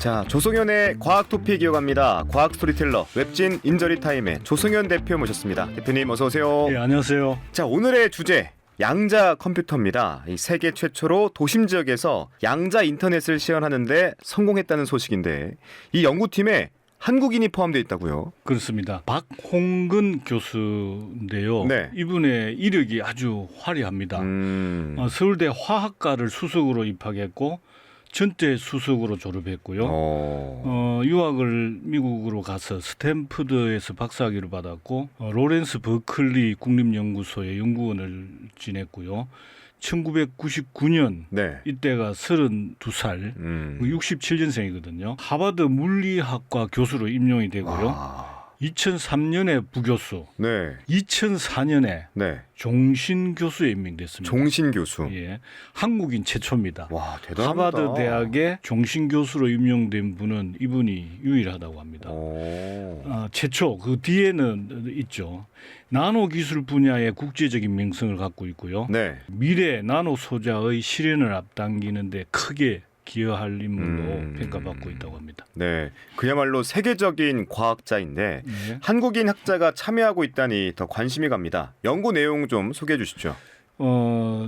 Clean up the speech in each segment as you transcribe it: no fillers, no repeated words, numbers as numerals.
자, 조성현의 과학 토픽 이어갑니다. 과학 스토리텔러 웹진 인저리 타임의 조성현 대표 모셨습니다. 대표님 어서 오세요. 네, 안녕하세요. 자, 오늘의 주제 양자 컴퓨터입니다. 이 세계 최초로 도심 지역에서 양자 인터넷을 시연하는데 성공했다는 소식인데 이 연구팀에 한국인이 포함되어 있다고요? 그렇습니다. 박홍근 교수인데요. 네. 이분의 이력이 아주 화려합니다. 서울대 화학과를 수석으로 입학했고 전체 수석으로 졸업했고요. 유학을 미국으로 가서 스탠퍼드에서 박사학위를 받았고 로렌스 버클리 국립연구소의 연구원을 지냈고요. 1999년 네. 이때가 32살, 67년생이거든요. 하버드 물리학과 교수로 임용이 되고요. 2003년에 부교수, 네. 2004년에 네. 종신 교수에 임명됐습니다. 종신 교수. 예, 한국인 최초입니다. 와, 대단합니다. 하버드 대학의 종신 교수로 임명된 분은 이분이 유일하다고 합니다. 최초, 그 뒤에는 있죠. 나노 기술 분야의 국제적인 명성을 갖고 있고요. 네. 미래 나노 소자의 실현을 앞당기는 데 크게 기여할 인물로 평가받고 있다고 합니다. 네, 그야말로 세계적인 과학자인데 네. 한국인 학자가 참여하고 있다니 더 관심이 갑니다. 연구 내용 좀 소개해 주시죠.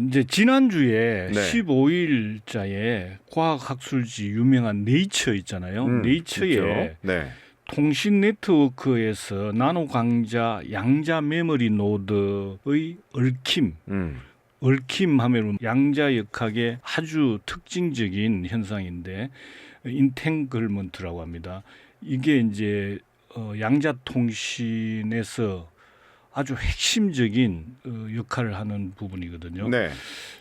이제 지난주에 네. 15일자에 과학학술지 유명한 네이처 있잖아요. 네이처에 있죠. 네. 통신 네트워크에서 나노 강자 양자 메모리 노드의 얽힘 하면 양자 역학의 아주 특징적인 현상인데 인탱글먼트라고 합니다. 이게 이제 양자 통신에서 아주 핵심적인 역할을 하는 부분이거든요. 네.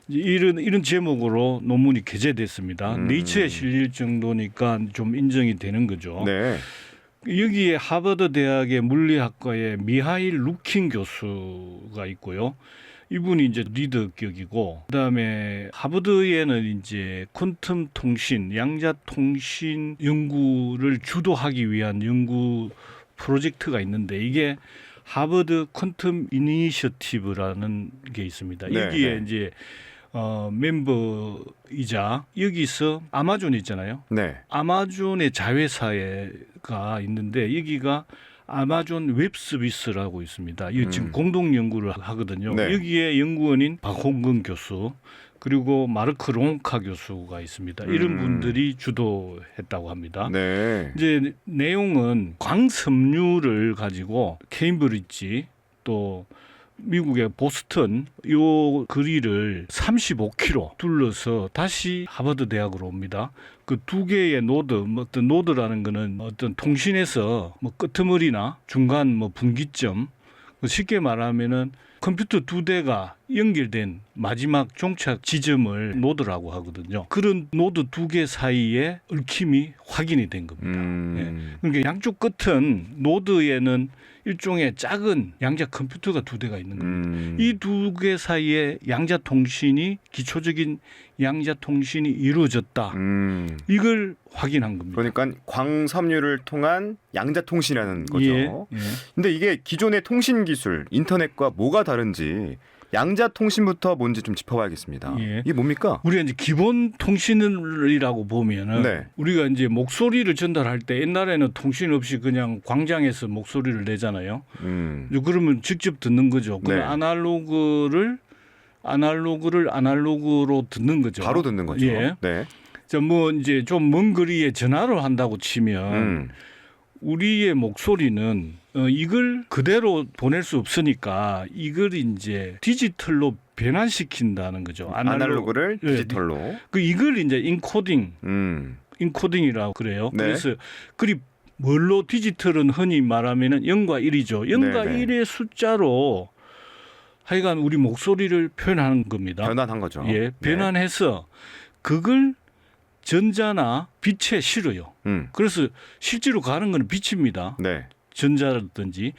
이런 제목으로 논문이 게재됐습니다. 네이처에 실릴 정도니까 좀 인정이 되는 거죠. 네. 여기에 하버드 대학의 물리학과의 미하일 루킨 교수가 있고요. 이분이 이제 리더격이고, 그다음에 하버드에는 이제 퀀텀 통신, 양자 통신 연구를 주도하기 위한 연구 프로젝트가 있는데 이게 하버드 퀀텀 이니셔티브라는 게 있습니다. 네, 여기에 네. 이제 멤버이자 여기서 아마존 있잖아요. 네. 아마존의 자회사가 있는데 여기가 아마존 웹 서비스라고 있습니다. 이 지금 공동 연구를 하거든요. 네. 여기에 연구원인 박홍근 교수 그리고 마르크 롱카 교수가 있습니다. 이런 분들이 주도했다고 합니다. 네. 이제 내용은 광섬유를 가지고 케임브리지 또 미국의 보스턴 요 거리를 35km 둘러서 다시 하버드 대학으로 옵니다. 그 두 개의 노드, 어떤 노드라는 거는 어떤 통신에서 끄트머리나 중간 분기점, 쉽게 말하면은 컴퓨터 두 대가 연결된 마지막 종착 지점을 노드라고 하거든요. 그런 노드 두 개 사이에 얽힘이 확인이 된 겁니다. 예. 그러니까 양쪽 끝은 노드에는 일종의 작은 양자 컴퓨터가 두 대가 있는 겁니다. 이 두 개 사이에 양자 통신이 기초적인 양자 통신이 이루어졌다. 이걸 확인한 겁니다. 그러니까 광섬유를 통한 양자 통신이라는 거죠. 예. 근데 이게 기존의 통신 기술, 인터넷과 뭐가 다른지 양자 통신부터 뭔지 좀 짚어봐야겠습니다. 예. 이게 뭡니까? 우리가 이제 기본 통신이라고 보면은 네. 우리가 이제 목소리를 전달할 때 옛날에는 통신 없이 그냥 광장에서 목소리를 내잖아요. 그러면 직접 듣는 거죠. 그 네. 아날로그를 아날로그로 듣는 거죠. 바로 듣는 거죠. 예. 네. 이제 좀 먼 거리에 전화를 한다고 치면 우리의 목소리는 이걸 그대로 보낼 수 없으니까 이걸 이제 디지털로 변환시킨다는 거죠. 아날로그를 예, 디지털로. 이걸 이제 인코딩이라고 그래요. 네. 그래서 뭘로 디지털은 흔히 말하면은 0과 1이죠. 0과 네네. 1의 숫자로 하여간 우리 목소리를 표현하는 겁니다. 변환한 거죠. 예, 변환해서 그걸 전자나 빛에 실어요. 그래서 실제로 가는 건 빛입니다. 네. 전자라든지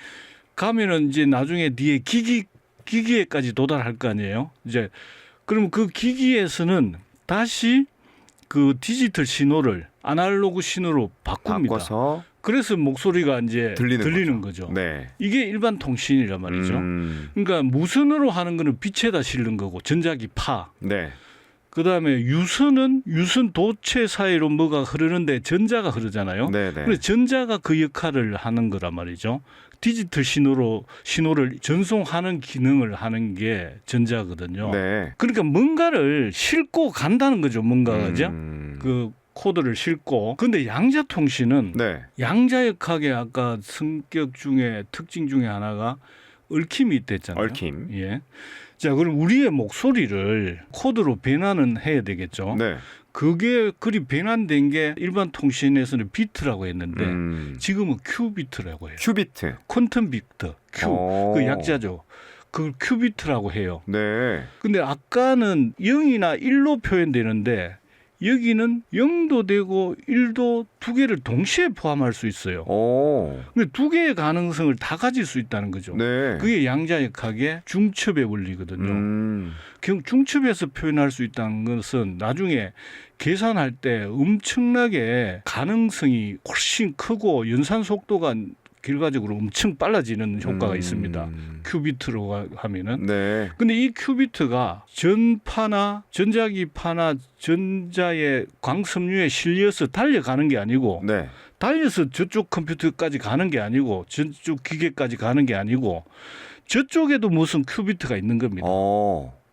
가면은 이제 나중에 뒤에 기기에까지 도달할 거 아니에요. 이제 그러면 그 기기에서는 다시 그 디지털 신호를 아날로그 신호로 바꿉니다. 바꿔서 그래서 목소리가 이제 들리는 거죠. 네. 이게 일반 통신이란 말이죠. 그러니까 무선으로 하는 거는 빛에다 실는 거고 전자기 파. 네. 그다음에 유선은 유선 도체 사이로 뭐가 흐르는데 전자가 흐르잖아요. 네네. 그래서 전자가 그 역할을 하는 거란 말이죠. 디지털 신호를 전송하는 기능을 하는 게 전자거든요. 네. 그러니까 뭔가를 싣고 간다는 거죠. 뭔가가 그죠? 음. 그 코드를 싣고. 근데 양자통신은 네. 양자역학의 아까 성격 중에 특징 중에 하나가 얽힘이 있댔잖아요. 얽힘. 예. 자, 그럼 우리의 목소리를 코드로 변환은 해야 되겠죠. 네. 그게 그리 변환된 게 일반 통신에서는 비트라고 했는데 지금은 큐비트라고 해요. 큐비트. 퀀텀 비트, 큐, 오. 그 약자죠. 그걸 큐비트라고 해요. 네. 근데 아까는 0이나 1로 표현되는데 여기는 0도 되고 1도 두 개를 동시에 포함할 수 있어요. 오. 근데 두 개의 가능성을 다 가질 수 있다는 거죠. 네. 그게 양자역학의 중첩의 원리거든요. 중첩에서 표현할 수 있다는 것은 나중에 계산할 때 엄청나게 가능성이 훨씬 크고 연산 속도가 결과적으로 엄청 빨라지는 효과가 있습니다. 큐비트로 하면은. 네. 근데 이 큐비트가 전파나 전자기파나 전자의 광섬유에 실려서 달려가는 게 아니고 네. 달려서 저쪽 컴퓨터까지 가는 게 아니고 저쪽 기계까지 가는 게 아니고 저쪽에도 무슨 큐비트가 있는 겁니다.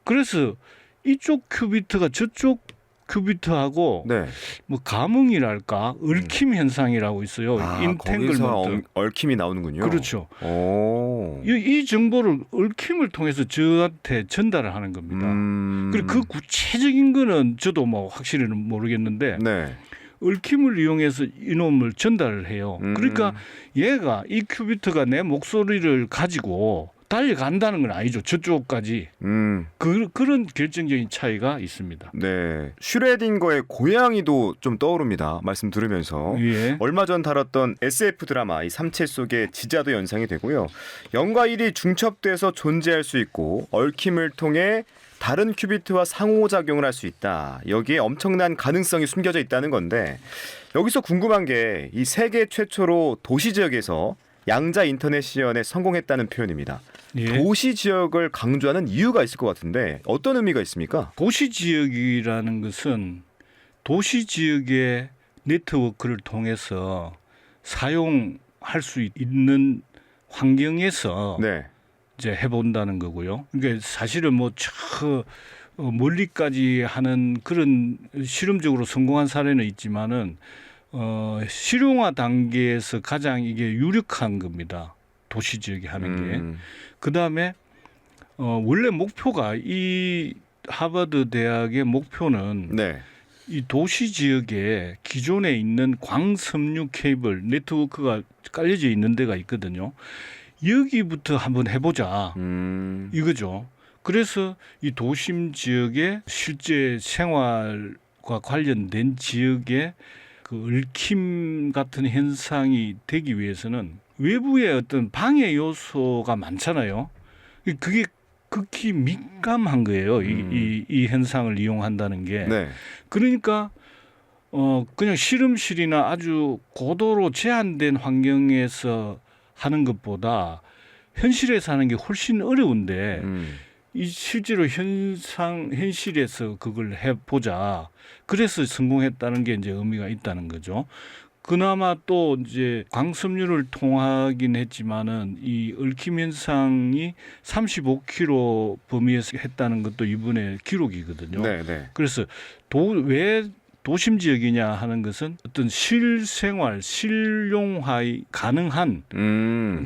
그래서 이쪽 큐비트가 저쪽 큐비트하고 네. 뭐 감흥이랄까 얽힘 현상이라고 있어요. 인탱글먼트. 거기서 얽힘이 나오는군요. 그렇죠. 오. 이 정보를 얽힘을 통해서 저한테 전달을 하는 겁니다. 그리고 그 구체적인 거는 저도 뭐 확실히는 모르겠는데 네. 얽힘을 이용해서 이놈을 전달을 해요. 그러니까 얘가 이 큐비트가 내 목소리를 가지고 달려간다는 건 아니죠. 저쪽까지. 그런 결정적인 차이가 있습니다. 네. 슈레딩거의 고양이도 좀 떠오릅니다. 말씀 들으면서. 예. 얼마 전 다뤘던 SF 드라마 이 삼체 속의 지자도 연상이 되고요. 0과 1이 중첩돼서 존재할 수 있고 얽힘을 통해 다른 큐비트와 상호작용을 할 수 있다. 여기에 엄청난 가능성이 숨겨져 있다는 건데 여기서 궁금한 게 이 세계 최초로 도시 지역에서 양자 인터넷 시연에 성공했다는 표현입니다. 예. 도시 지역을 강조하는 이유가 있을 것 같은데 어떤 의미가 있습니까? 도시 지역이라는 것은 도시 지역의 네트워크를 통해서 사용할 수 있는 환경에서 네. 이제 해본다는 거고요. 그러니까 사실은 뭐 저 멀리까지 하는 그런 실험적으로 성공한 사례는 있지만은 실용화 단계에서 가장 이게 유력한 겁니다. 도시 지역에 하는 게. 그다음에 원래 목표가 이 하버드 대학의 목표는 네. 이 도시 지역에 기존에 있는 광섬유 케이블 네트워크가 깔려져 있는 데가 있거든요. 여기부터 한번 해보자. 이거죠. 그래서 이 도심 지역의 실제 생활과 관련된 지역의 그 얽힘 같은 현상이 되기 위해서는 외부의 어떤 방해 요소가 많잖아요. 그게 극히 민감한 거예요. 이 현상을 이용한다는 게. 네. 그러니까 그냥 실험실이나 아주 고도로 제한된 환경에서 하는 것보다 현실에서 하는 게 훨씬 어려운데 이 실제로 현실에서 그걸 해보자. 그래서 성공했다는 게 이제 의미가 있다는 거죠. 그나마 또 이제 광섬유를 통하긴 했지만은 이 얽힘 현상이 35km 범위에서 했다는 것도 이번에 기록이거든요. 네, 네. 그래서 왜 도심 지역이냐 하는 것은 어떤 실생활, 실용화 가능한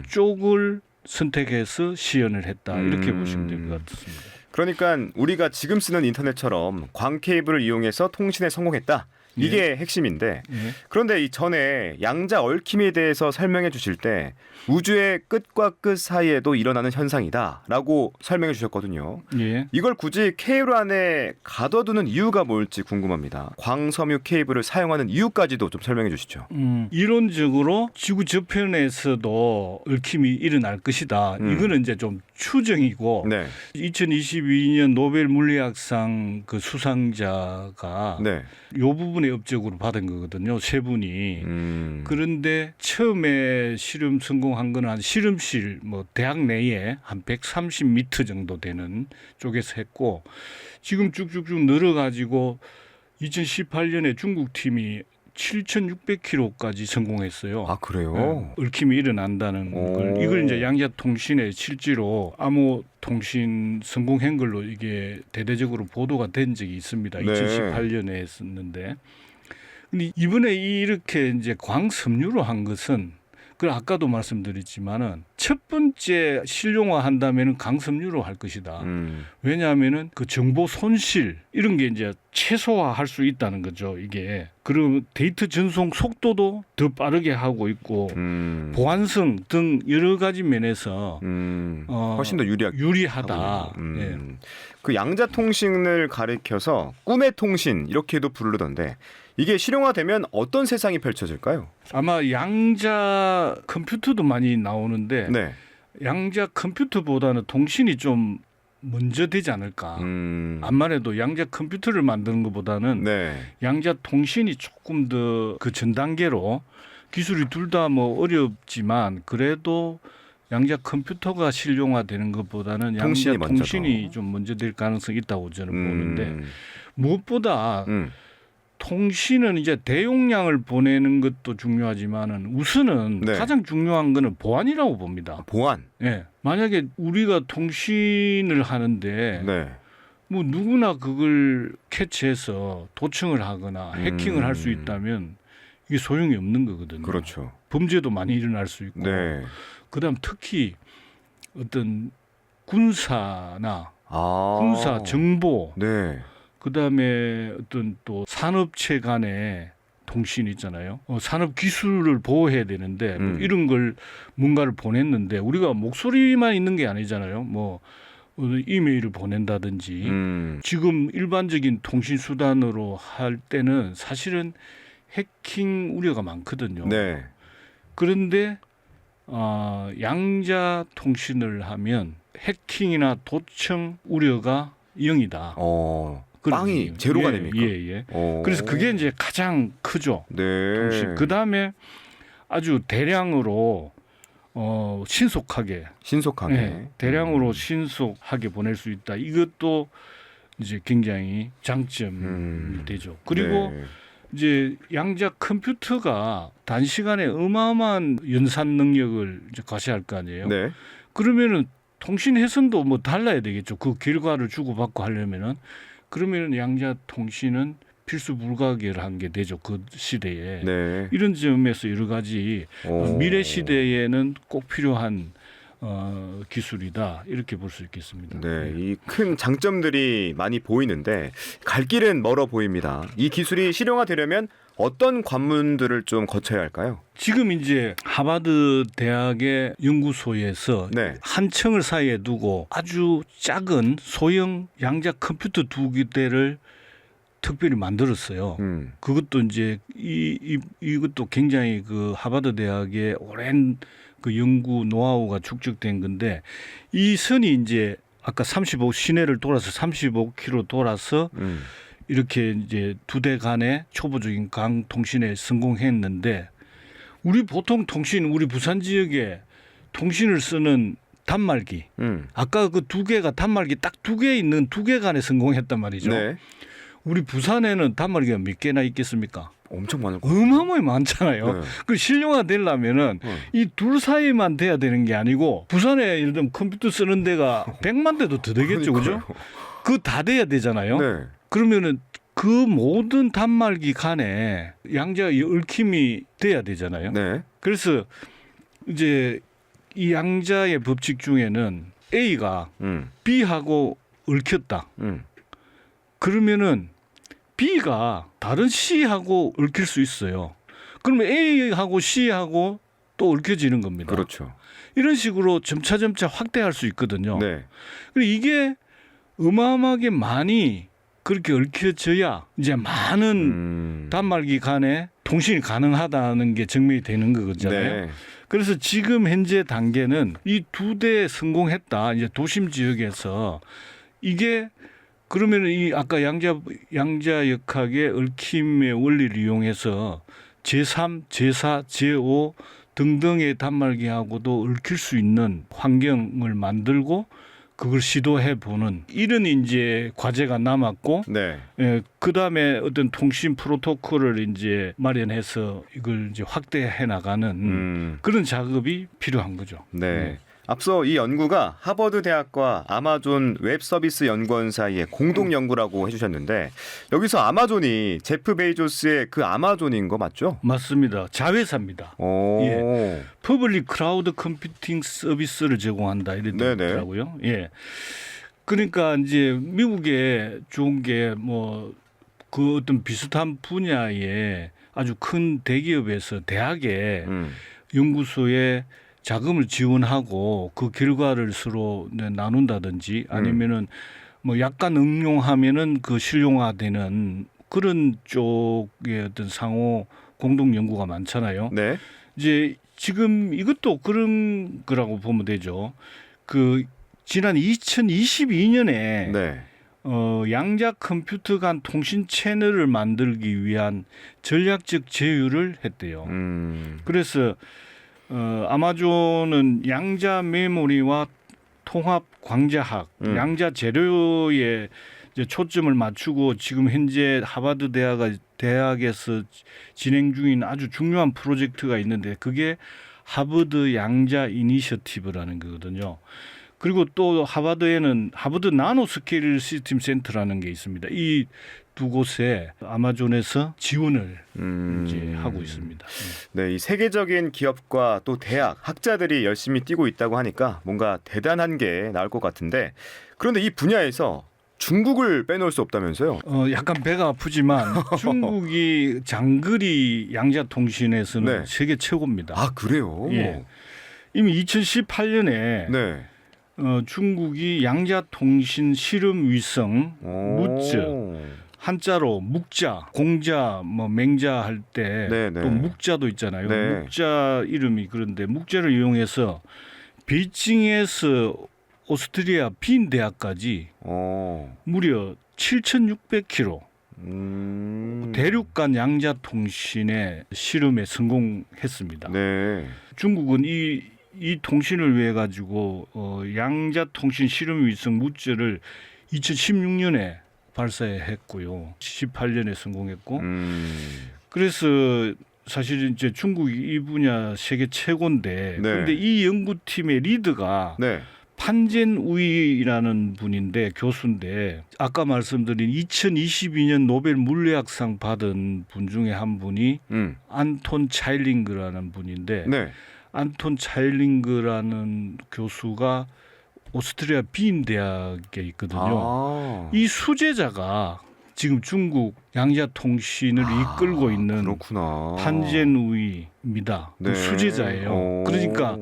쪽을 선택해서 시연을 했다. 이렇게 보시면 될 것 같습니다. 그러니까 우리가 지금 쓰는 인터넷처럼 광 케이블을 이용해서 통신에 성공했다. 이게 핵심인데 그런데 이 전에 양자 얽힘에 대해서 설명해 주실 때 우주의 끝과 끝 사이에도 일어나는 현상이다라고 설명해 주셨거든요. 예. 이걸 굳이 케이블 안에 가둬두는 이유가 뭘지 궁금합니다. 광섬유 케이블을 사용하는 이유까지도 좀 설명해 주시죠. 이론적으로 지구 저편에서도 얽힘이 일어날 것이다. 이거는 이제 좀 추정이고 네. 2021 2022년 노벨 물리학상 그 수상자가 네. 요 부분에 업적으로 받은 거거든요. 세 분이. 그런데 처음에 실험 성공한 거는 한 실험실 뭐 대학 내에 한 130m 정도 되는 쪽에서 했고 지금 쭉쭉쭉 늘어가지고 2018년에 중국 팀이 7,600km까지 성공했어요. 아 그래요? 네, 얽힘이 일어난다는 걸 이걸 이제 양자통신에 실제로 암호통신 성공한 걸로 이게 대대적으로 보도가 된 적이 있습니다. 네. 2018년에 했었는데 근데 이번에 이렇게 이제 광섬유로 한 것은 그 아까도 말씀드렸지만은 첫 번째 실용화 한다면은 강섬유로 할 것이다. 왜냐하면은 그 정보 손실 이런 게 이제 최소화할 수 있다는 거죠. 이게 그리고 데이터 전송 속도도 더 빠르게 하고 있고 보안성 등 여러 가지 면에서 훨씬 더 유리하다. 예. 그 양자통신을 가리켜서 꿈의 통신 이렇게도 부르던데 이게 실용화되면 어떤 세상이 펼쳐질까요? 아마 양자 컴퓨터도 많이 나오는데 네. 양자 컴퓨터보다는 통신이 좀 먼저 되지 않을까. 암만 해도 양자 컴퓨터를 만드는 것보다는 네. 양자 통신이 조금 더 그 전 단계로 기술이 둘 다 뭐 어렵지만 그래도 양자 컴퓨터가 실용화되는 것보다는 양자 통신이 좀 먼저 될 가능성이 있다고 저는 보는데 무엇보다 통신은 이제 대용량을 보내는 것도 중요하지만은 우선은 네. 가장 중요한 거는 보안이라고 봅니다. 보안. 예. 만약에 우리가 통신을 하는데 네. 뭐 누구나 그걸 캐치해서 도청을 하거나 해킹을 할 수 있다면 이게 소용이 없는 거거든요. 그렇죠. 범죄도 많이 일어날 수 있고. 네. 그다음 특히 어떤 군사나 아. 군사 정보 네. 그다음에 어떤 또 산업체 간의 통신 있잖아요. 산업 기술을 보호해야 되는데 뭐 이런 걸 뭔가를 보냈는데 우리가 목소리만 있는 게 아니잖아요. 뭐 이메일을 보낸다든지 지금 일반적인 통신 수단으로 할 때는 사실은 해킹 우려가 많거든요. 네. 그런데 양자 통신을 하면 해킹이나 도청 우려가 0이다. 빵이 제로가 됩니까? 예. 그래서 그게 이제 가장 크죠. 네. 통신. 그다음에 아주 대량으로 신속하게 대량으로 신속하게 보낼 수 있다. 이것도 이제 굉장히 장점이 되죠. 그리고 네. 이제 양자 컴퓨터가 단시간에 어마어마한 연산 능력을 이제 과시할 거 아니에요. 네. 그러면은 통신 회선도 뭐 달라야 되겠죠. 그 결과를 주고받고 하려면은 그러면은 양자 통신은 필수 불가결한 게 되죠. 그 시대에. 네. 이런 점에서 여러 가지 미래 시대에는 꼭 필요한 기술이다. 이렇게 볼 수 있겠습니다. 네, 이 큰 장점들이 많이 보이는데 갈 길은 멀어 보입니다. 이 기술이 실용화되려면 어떤 관문들을 좀 거쳐야 할까요? 지금 이제 하버드 대학의 연구소에서 네. 한 층을 사이에 두고 아주 작은 소형 양자 컴퓨터 2대를 특별히 만들었어요. 그것도 이제 이것도 굉장히 그 하버드 대학의 오랜 그 연구 노하우가 축적된 건데 이 선이 이제 아까 35 시내를 돌아서 35km 돌아서 이렇게 이제 두 대 간의 초보적인 강 통신에 성공했는데 우리 보통 통신 우리 부산 지역에 통신을 쓰는 단말기 아까 그 두 개가 단말기 딱 두 개 있는 두 개 간에 성공했단 말이죠. 네. 우리 부산에는 단말기가 몇 개나 있겠습니까? 엄청 많을 것 같아요. 어마어마하게 많잖아요. 네. 그 실용화 되려면은 이 둘 사이만 돼야 되는 게 아니고 부산에 예를 들면 컴퓨터 쓰는 데가 100만 대도 더 되겠죠. 그죠? 그 다 돼야 되잖아요. 네. 그러면은 그 모든 단말기 간에 양자 얽힘이 돼야 되잖아요. 네. 그래서 이제 이 양자의 법칙 중에는 A가 B하고 얽혔다. 그러면은 B가 다른 C하고 얽힐 수 있어요. 그러면 A하고 C하고 또 얽혀지는 겁니다. 그렇죠. 이런 식으로 점차 확대할 수 있거든요. 네. 그리고 이게 어마어마하게 많이 그렇게 얽혀져야 이제 많은 단말기 간에 통신이 가능하다는 게 증명이 되는 거잖아요. 네. 그래서 지금 현재 단계는 이 두 대 성공했다. 이제 도심 지역에서 이게 그러면 이 아까 양자역학의 얽힘의 원리를 이용해서 제3, 제4, 제5 등등의 단말기하고도 얽힐 수 있는 환경을 만들고 그걸 시도해 보는 이런 이제 과제가 남았고, 네. 그 다음에 어떤 통신 프로토콜을 이제 마련해서 이걸 이제 확대해 나가는 그런 작업이 필요한 거죠. 네. 앞서 이 연구가 하버드 대학과 아마존 웹 서비스 연구원 사이의 공동 연구라고 해주셨는데 여기서 아마존이 제프 베이조스의 그 아마존인 거 맞죠? 맞습니다. 자회사입니다. 오. 예. 퍼블릭 크라우드 컴퓨팅 서비스를 제공한다 이랬더라고요. 예. 그러니까 이제 미국에 좋은 게 뭐 그 어떤 비슷한 분야의 아주 큰 대기업에서 대학에 연구소에 자금을 지원하고 그 결과를 서로 나눈다든지 아니면은 뭐 약간 응용하면은 그 실용화되는 그런 쪽의 어떤 상호 공동 연구가 많잖아요. 네. 이제 지금 이것도 그런 거라고 보면 되죠. 그 지난 2022년에 네. 양자 컴퓨터 간 통신 채널을 만들기 위한 전략적 제휴를 했대요. 그래서 아마존은 양자 메모리와 통합 광자학, 양자 재료에 이제 초점을 맞추고 지금 현재 하버드 대학에서 진행 중인 아주 중요한 프로젝트가 있는데 그게 하버드 양자 이니셔티브라는 거거든요. 그리고 또 하버드에는 하버드 나노 스케일 시스템 센터라는 게 있습니다. 이 두 곳에 아마존에서 지원을 이제 하고 있습니다. 네, 이 세계적인 기업과 또 대학, 학자들이 열심히 뛰고 있다고 하니까 뭔가 대단한 게 나올 것 같은데 그런데 이 분야에서 중국을 빼놓을 수 없다면서요? 약간 배가 아프지만 중국이 장거리 양자 통신에서는 네. 세계 최고입니다. 아, 그래요? 예. 이미 2018년에 네. 중국이 양자 통신 실험 위성 무즈 한자로 묵자, 공자, 뭐 맹자 할 때 또 묵자도 있잖아요. 네. 묵자 이름이 그런데 묵자를 이용해서 베이징에서 오스트리아 빈 대학까지 무려 7,600km 대륙간 양자 통신의 실험에 성공했습니다. 네. 중국은 이 통신을 위해 가지고 양자 통신 실험 위성 무즈를 2016년에 발사했고요. 18년에 성공했고. 그래서 사실 이제 중국이 이 분야 세계 최고인데, 그런데 이 연구팀의 리더가 판젠우이라는 분인데 교수인데 아까 말씀드린 2022년 노벨 물리학상 받은 분 중에 한 분이 안톤 차일링그라는 분인데 안톤 차일링그라는 교수가 오스트리아 빈 대학에 있거든요. 이 수제자가 지금 중국 양자 통신을 이끌고 있는 판젠우이입니다. 그 수제자예요. 그러니까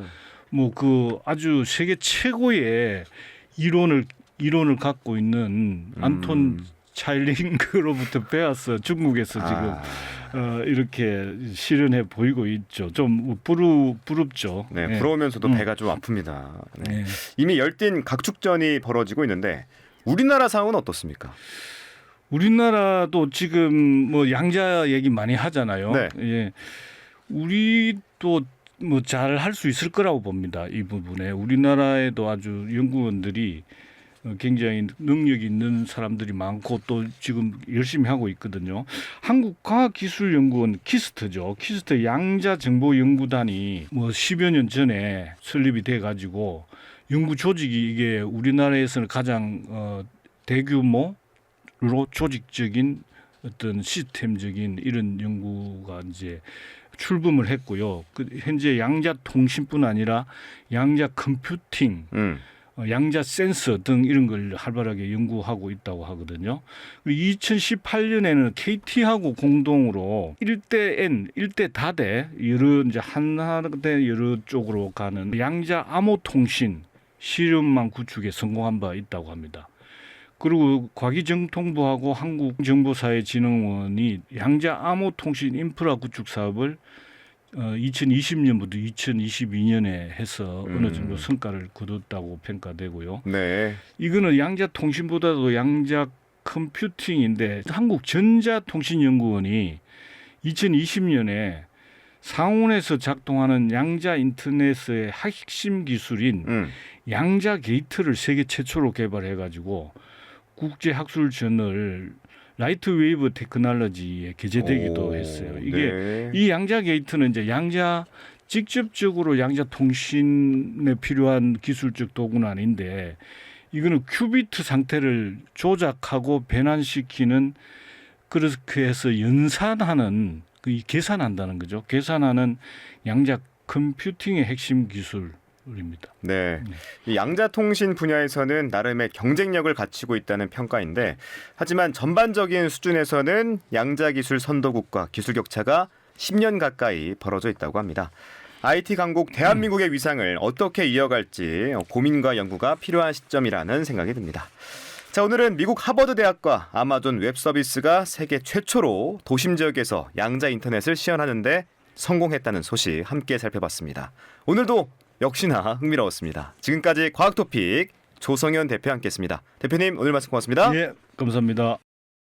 뭐 그 아주 세계 최고의 이론을 갖고 있는 안톤 차일링그로부터 배워서 중국에서 지금 이렇게 실현해 보이고 있죠. 좀 부럽죠. 네, 부러우면서도 배가 좀 아픕니다. 네. 이미 열띤 각축전이 벌어지고 있는데 우리나라 상황은 어떻습니까? 우리나라도 지금 뭐 양자 얘기 많이 하잖아요. 네. 예. 우리도 뭐 잘 할 수 있을 거라고 봅니다. 이 부분에 우리나라에도 아주 연구원들이 굉장히 능력 있는 사람들이 많고 또 지금 열심히 하고 있거든요. 한국과학기술연구원 키스트죠. 키스트 양자정보연구단이 뭐 10여 년 전에 설립이 돼가지고 연구 조직이 이게 우리나라에서는 가장 대규모로 조직적인 어떤 시스템적인 이런 연구가 이제 출범을 했고요. 현재 양자 통신뿐 아니라 양자 컴퓨팅, 양자 센서 등 이런 걸 활발하게 연구하고 있다고 하거든요. 2018년에는 KT하고 공동으로 1대 다대 여러 이제 하나대 여러 쪽으로 가는 양자 암호 통신 실험망 구축에 성공한 바 있다고 합니다. 그리고 과기정통부하고 한국정보사회진흥원이 양자 암호 통신 인프라 구축 사업을 2020년부터 2022년에 해서 어느 정도 성과를 거뒀다고 평가되고요. 네. 이거는 양자 통신보다도 양자 컴퓨팅인데 한국전자통신연구원이 2020년에 상온에서 작동하는 양자 인터넷의 핵심 기술인 양자 게이트를 세계 최초로 개발해 가지고 국제 학술 저널 라이트 웨이브 테크놀로지에 게재되기도 했어요. 이게 네. 이 양자 게이트는 이제 양자 직접적으로 양자 통신에 필요한 기술적 도구는 아닌데 이거는 큐비트 상태를 조작하고 변환시키는 그렇게 해서 연산하는 계산한다는 거죠. 계산하는 양자 컴퓨팅의 핵심 기술입니다. 네. 이 양자통신 분야에서는 나름의 경쟁력을 갖추고 있다는 평가인데 하지만 전반적인 수준에서는 양자기술 선도국과 기술 격차가 10년 가까이 벌어져 있다고 합니다. IT 강국 대한민국의 위상을 어떻게 이어갈지 고민과 연구가 필요한 시점이라는 생각이 듭니다. 자, 오늘은 미국 하버드 대학과 아마존 웹 서비스가 세계 최초로 도심 지역에서 양자 인터넷을 시연하는데 성공했다는 소식 함께 살펴봤습니다. 오늘도 역시나 흥미로웠습니다. 지금까지 과학토픽 조성현 대표 함께했습니다. 대표님 오늘 말씀 고맙습니다. 예, 감사합니다.